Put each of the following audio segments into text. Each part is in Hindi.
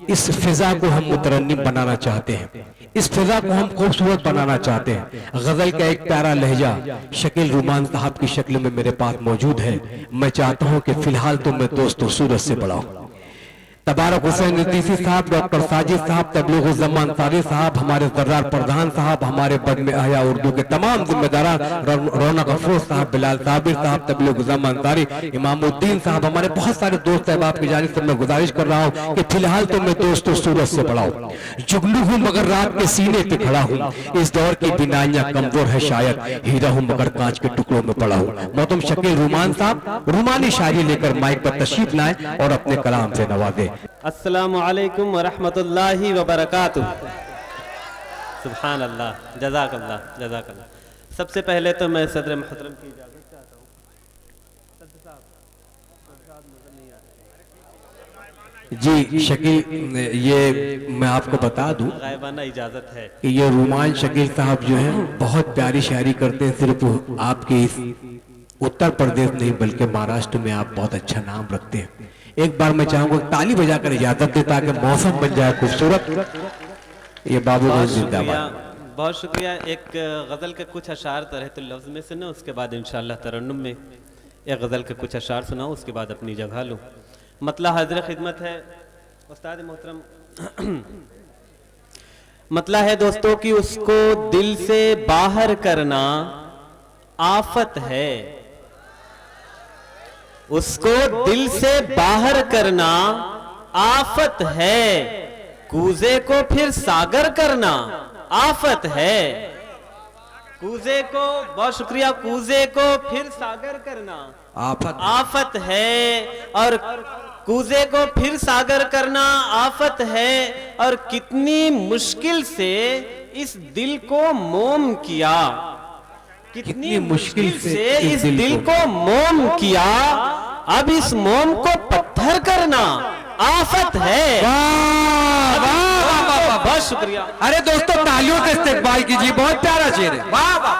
इस फिजा को हम मुतरन्निम बनाना चाहते हैं, इस फिजा को हम खूबसूरत बनाना चाहते हैं। गजल का एक प्यारा लहजा शकील रुमान साहब की शक्ल में मेरे पास मौजूद है। मैं चाहता हूं कि फिलहाल तो मैं दोस्तों सूरज से पढ़ा हूं। तबारक हुसैन नतीसी साहब, डॉक्टर साजिद साहब, तबलीग जमान सारी साहब, हमारे जर्रार प्रधान साहब, हमारे बद में आया उर्दू के तमाम जिम्मेदारान, रौनक अफरोज साहब, बिलाल साबिर साहब, तबलीग जमान सारी, इमामुद्दीन साहब, हमारे बहुत सारे दोस्त अहबाब की जानिब से मैं गुजारिश कर रहा हूँ कि फिलहाल तो मैं दोस्तों सूरज से पढ़ा हूँ। जुगनू हूँ मगर रात के सीने पे खड़ा हूँ, इस दौर की बिनाइयां कमजोर है शायद, हीरा हूँ मगर कांच के टुकड़ों में पड़ा हूँ। मोहतरम शकील रुमान साहब रुमानी शायरी लेकर माइक पर तशरीफ लाएं और अपने कलाम से नवाजें। अस्सलामु अलैकुम वरहमतुल्लाहि वबरकातुह। सुभान अल्लाह, जज़ाकल्लाह, जज़ाकल्लाह। सबसे पहले तो मैं सदर मोहतरम की इजाज़त चाहता हूँ। जी शकील, ये मैं आपको बता दूं गायबाना इजाज़त है कि ये रुमान शकील साहब जो हैं बहुत प्यारी शायरी करते हैं। सिर्फ आपके इस उत्तर प्रदेश नहीं बल्कि महाराष्ट्र में आप बहुत अच्छा नाम रखते हैं। एक बार मैं चाहूंगा ताली बजाकर इजाजत दे ताकि मौसम बन जाए खूबसूरत। ये बाबूगंज जिंदाबाद। बहुत शुक्रिया। एक गज़ल के कुछ अशार तरह लफ्ज़ में सुना, उसके बाद इंशाअल्लाह तरन्नुम में एक गज़ल के कुछ अशार सुनाऊँ, उसके बाद अपनी जगह लूँ। मतला हाज़िर खिदमत है उस्ताद मोहतरम। मतला है दोस्तों कि उसको दिल से बाहर करना आफत है, उसको दिल से बाहर करना आफत है, कूजे को फिर सागर करना आफत है। कूजे को, बहुत शुक्रिया, कूजे को फिर सागर करना आफत है, और कूजे को फिर सागर करना आफत है। और कितनी मुश्किल से इस दिल को मोम किया, कितनी मुश्किल से इस दिल को मोम किया, अब इस मोम को पत्थर करना आफत है। बहुत शुक्रिया। अरे दोस्तों तालियों से इस्तेकबाल कीजिए, बहुत प्यारा शेर है। वाह वाह,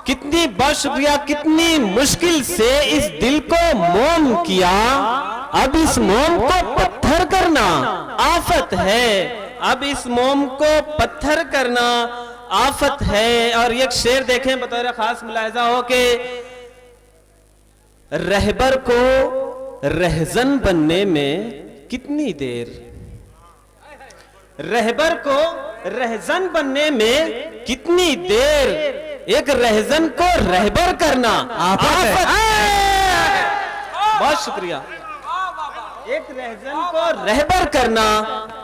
कितनी, बहुत शुक्रिया। कितनी मुश्किल से इस दिल को मोम किया, अब इस मोम को पत्थर करना आफत है, अब इस मोम को पत्थर करना आफत है। और एक शेर देखें बतौर खास मुलाहिजा हो कि रहबर को रहजन बनने में कितनी देर, रहबर को रहजन बनने में कितनी देर, एक रहजन को रहबर करना आफत है। बहुत शुक्रिया। एक रहजन को रहबर करना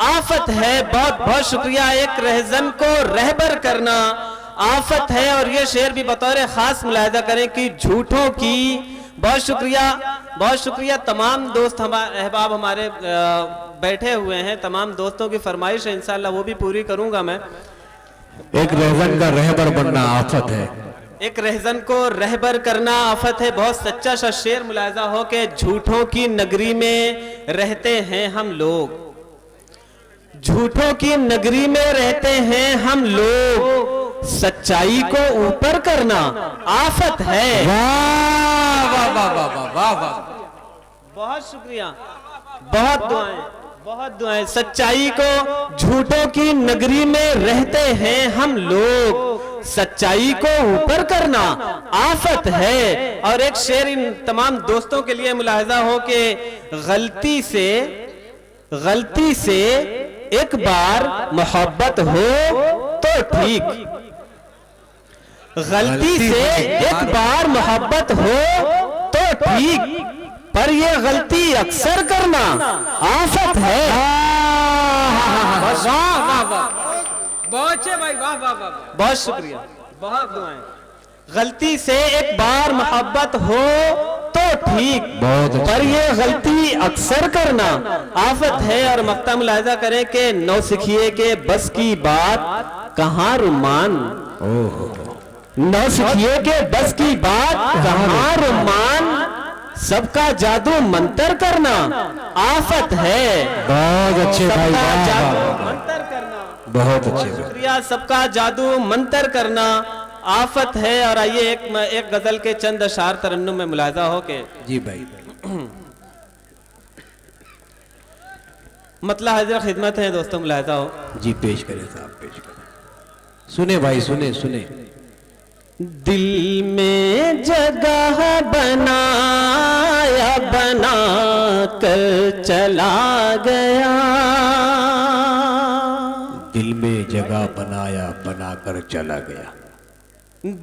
आफत है। बहुत बहुत शुक्रिया। एक रहजन को रहबर करना आफत है। और ये शेर भी बतौर खास मुलाहिजा करें कि झूठों की, बहुत शुक्रिया, बहुत शुक्रिया। तमाम दोस्त हमारे अहबाब हमारे बैठे हुए हैं, तमाम दोस्तों की फरमाइश है, इंशाअल्लाह वो भी पूरी करूंगा मैं। एक रहजन का रहबर बनना आफत है, एक रहजन को रहबर करना आफत है। बहुत सच्चा सा शेर मुलाहिजा हो के झूठों की नगरी में रहते हैं हम लोग, झूठों की नगरी में रहते हैं हम लोग, सच्चाई को ऊपर करना आफत है। वाह वाह वाह वाह वाह वाह, बहुत शुक्रिया, बहुत दुआएं, बहुत दुआएं। सच्चाई को, झूठों की नगरी में रहते हैं हम लोग, सच्चाई को ऊपर करना आफत है। और एक शेर इन तमाम दोस्तों के लिए मुलाहिजा हो कि गलती से एक बार मोहब्बत हो तो ठीक, गलती से एक बार मोहब्बत हो तो ठीक, पर ये गलती अक्सर करना आफत है। बहुत भाई, वाह वाह वाह, बहुत शुक्रिया, बहुत दुआएं। गलती से एक बार मोहब्बत हो तो ठीक, पर ये गलती अक्सर करना आफत है। और मक्ता मुलाहिजा करें कि नौसिखिए के बस की बात कहाँ रुमान, नौसिखिए के बस की बात कहाँ रुमान, सबका जादू मंतर करना आफत है। बहुत अच्छे भाई, मंतर करना, बहुत अच्छे, शुक्रिया। सबका जादू मंतर करना आफत है। और आइए एक गजल के चंद अशार तरन्नुम में मुलाहिजा हो के। जी भाई। मतलब हाजिर खिदमत है दोस्तों, मुलाहिजा हो। जी पेश करें साहब, पेश करें। सुने भाई, सुने सुने। दिल में जगह बनाया, बना कर चला गया। दिल में जगह बनाया, बनाकर चला गया।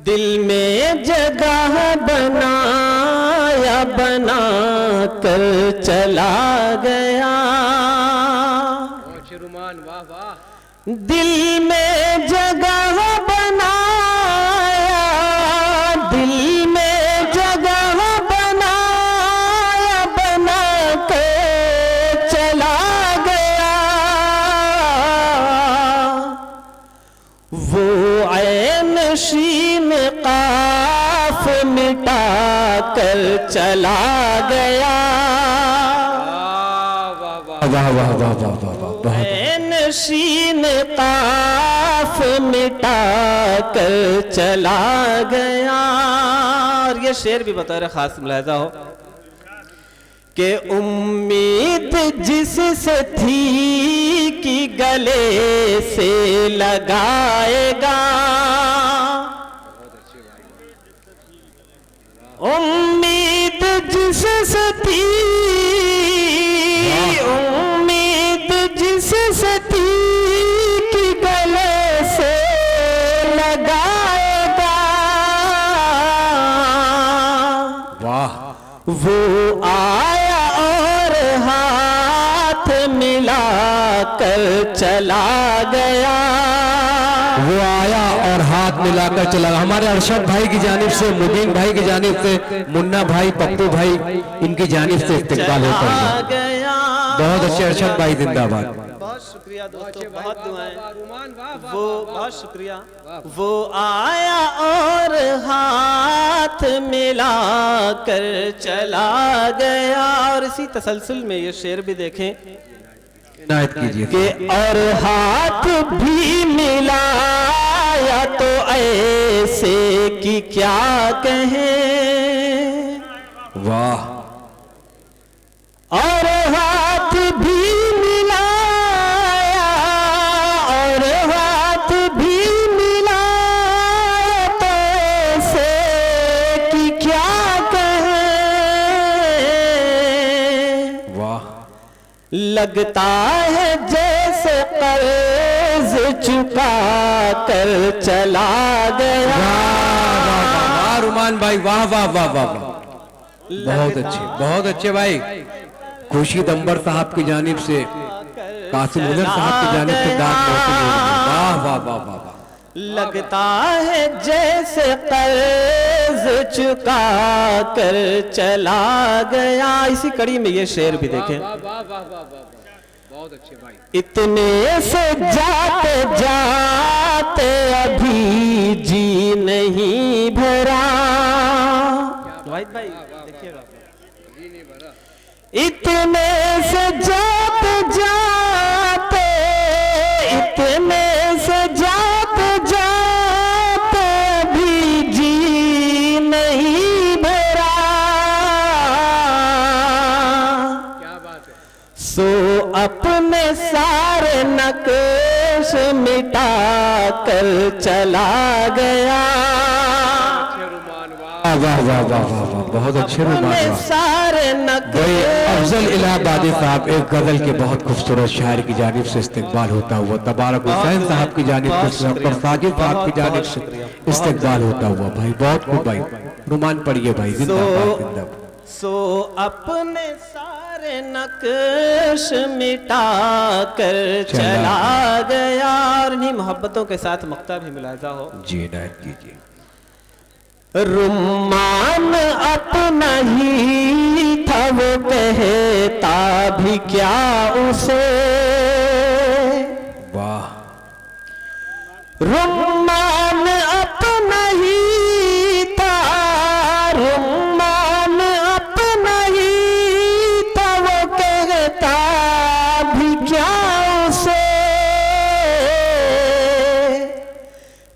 दिल में जगह बनाया, बना कर चला गया। वाह वाह। दिल में जगह बनाया, दिल में जगह बनाया, बना कर चला गया। वो ऐन शीन काफ मिटा कर चला गया। वाह वाह वाह वाह वाह वाह, बहुत शीन काफ मिटा कर चला गया। और ये शेर भी बतौर खास मुलाहिजा हो कि उम्मीद जिससे थी कि गले से लगाएगा, उम्मीद जिससे थी, उम्मीद जिससे थी कि गले से लगाएगा, वाह। वो आया और हाथ मिला कर चला गया। वो आया और हाथ मिलाकर चला। हमारे अरशद भाई की जानिब से, मुबीन भाई की जानिब से, मुन्ना भाई, पप्पू भाई, इनकी जानिब से इस्तेकबाल होता है। बहुत अच्छे अरशद भाई, जिंदाबाद। बहुत शुक्रिया दोस्तों, बहुत दुआएं। वो बहुत शुक्रिया। वो आया और हाथ मिला कर चला गया। और इसी तसलसल में ये शेर भी देखें इनायत कीजिए कि और हाथ भी मिलाया तो ऐसे कि क्या कहें। वाह। और हाथ भी मिलाया, और हाथ भी मिलाया तो ऐसे कि क्या कहें। वाह। लगता है जैसे कर्ज चुका कर चला गया। वाह रुमान भाई, वाह वाह वाह वाह वाह, बहुत अच्छे, बहुत अच्छे भाई। खुर्शीद अंबर साहब की जानिब से, कासिम हुनर साहब की जानिब से दाद मौसूल हो रही है। वाह वाह वाह वाह वाह। लगता है जैसे कर्ज चुका कर चला गया। इसी कड़ी में ये शेर भी देखें। बहुत अच्छे भाई। इतने से जाते जाते अभी जी नहीं भरा। वाहिद भाई देखिएगा। इतने से जाते जाते, इतने से जाते जाते भी जी नहीं भरा। क्या बात है। सो अपने सारे नक्श मिटा कर चला गया। वाह वाह वाह वाह वाह वाह, बहुत अच्छे रुमान। सारे नक्श। अफजल इलाहाबादी साहब, एक गजल के बहुत खूबसूरत शायर की जानिब से इस्तेकबाल होता हुआ, तबारक हुसैन साहब की जानिब से, डॉक्टर साजिद साहब की जानिब से इस्तेकबाल होता हुआ भाई, बहुत खूब भाई। रुमान पढ़िए भाई, जिंदाबाद जिंदाबाद। सो अपने सारे नक्श मिटा कर चला गया। और इन्हीं मोहब्बतों के साथ मक्ता भी मुलाहिजा हो। जी इनायत कीजिए। रुमान अपना ही था, वो कहता भी क्या उसे। वाह। रुमान अपना ही था, रुमान अपना ही था, वो कहता भी क्या उसे।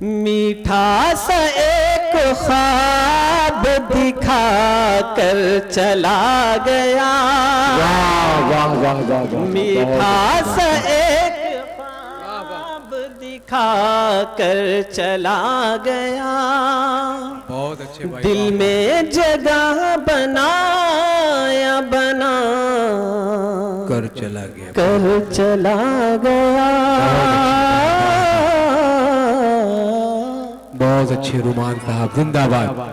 मीठा सा एक ख्वाब दिखा दिखा कर चला गया। वाह वाह वाह वाह वाह, मीठा सा एक ख्वाब दिखा कर चला गया। बहुत अच्छे भाई, दिल में जगह बनाया बना कर चला गया। कर चला गया। बहुत अच्छे रुमान साहब, जिंदाबाद।